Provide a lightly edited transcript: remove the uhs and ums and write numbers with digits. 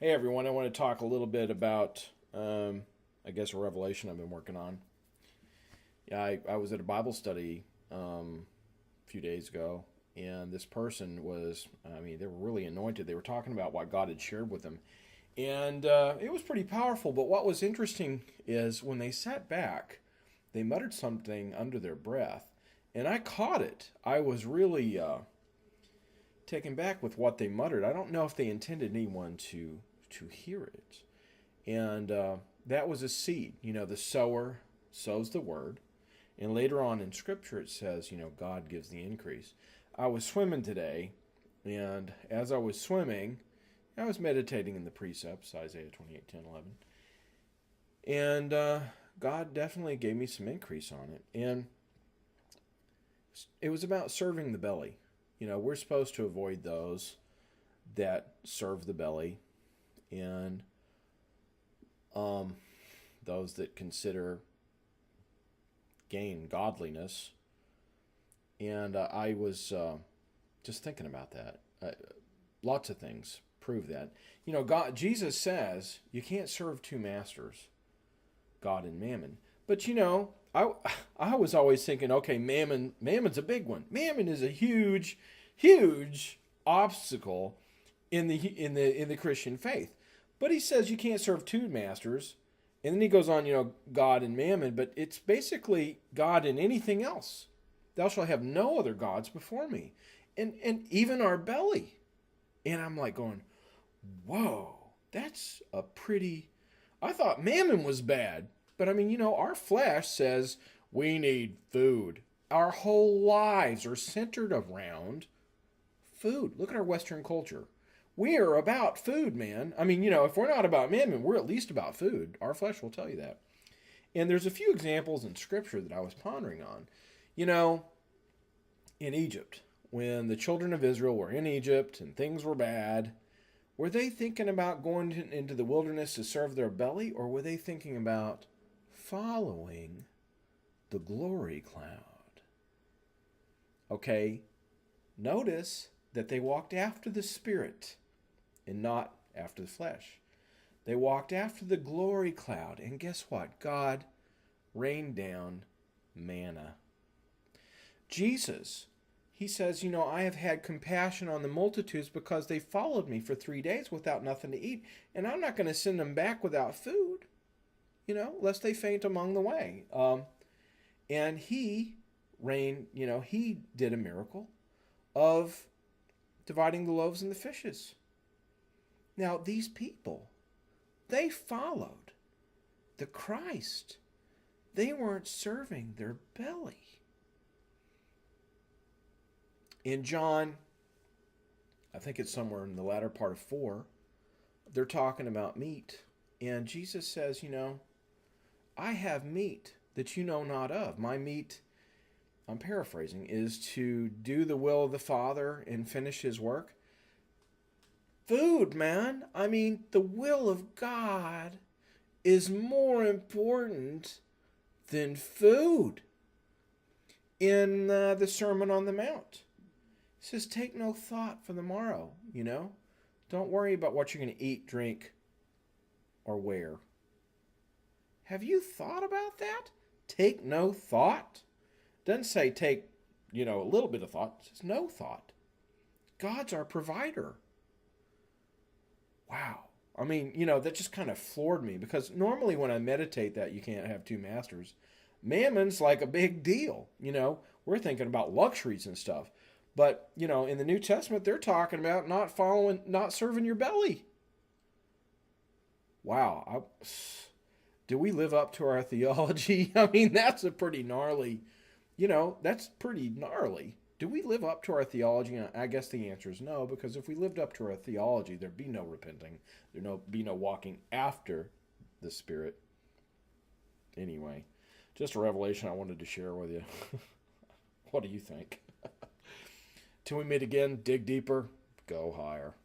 Hey everyone, I want to talk a little bit about, I guess, a revelation I've been working on. Yeah, I was at a Bible study a few days ago, and this person was, they were really anointed. They were talking about what God had shared with them, and it was pretty powerful. But what was interesting is when they sat back, they muttered something under their breath, and I caught it. I was really taken back with what they muttered. I don't know if they intended anyone to hear it. And that was a seed. The sower sows the word. And later on in Scripture, it says, God gives the increase. I was swimming today, and as I was swimming, I was meditating in the precepts, Isaiah 28:10, 11. And God definitely gave me some increase on it. And it was about serving the belly. We're supposed to avoid those that serve the belly and those that consider gain godliness. And I was just thinking about that. Lots of things prove that. Jesus says you can't serve two masters, God and mammon. But I was always thinking, okay, mammon's a big one. Mammon is a huge, huge obstacle in the Christian faith. But he says you can't serve two masters. And then he goes on, God and mammon, but it's basically God and anything else. Thou shalt have no other gods before me. And even our belly. And I'm like going, whoa, that's a pretty... I thought mammon was bad. But our flesh says we need food. Our whole lives are centered around food. Look at our Western culture. We are about food, man. If we're not about mammon, we're at least about food. Our flesh will tell you that. And there's a few examples in Scripture that I was pondering on. In Egypt, when the children of Israel were in Egypt and things were bad, were they thinking about going into the wilderness to serve their belly, or were they thinking about following the glory cloud? Okay, notice that they walked after the Spirit and not after the flesh. They walked after the glory cloud, and guess what? God rained down manna. Jesus, he says, I have had compassion on the multitudes because they followed me for 3 days without nothing to eat, and I'm not going to send them back without food, lest they faint among the way. And he he did a miracle of dividing the loaves and the fishes. Now, these people, they followed the Christ. They weren't serving their belly. In John, I think it's somewhere in the latter part of 4, they're talking about meat. And Jesus says, I have meat that you know not of. My meat, I'm paraphrasing, is to do the will of the Father and finish his work. Food, man. The will of God is more important than food. In the Sermon on the Mount, it says, take no thought for the morrow, Don't worry about what you're going to eat, drink, or wear. Have you thought about that? Take no thought. Doesn't say take, a little bit of thought. It says no thought. God's our provider. Wow. That just kind of floored me, because normally when I meditate that you can't have two masters, mammon's like a big deal. We're thinking about luxuries and stuff. But, in the New Testament, they're talking about not serving your belly. Wow. Do we live up to our theology? That's a pretty gnarly, that's pretty gnarly. Do we live up to our theology? And I guess the answer is no, because if we lived up to our theology, there'd be no repenting. There'd be no walking after the Spirit. Anyway, just a revelation I wanted to share with you. What do you think? Till we meet again, dig deeper, go higher.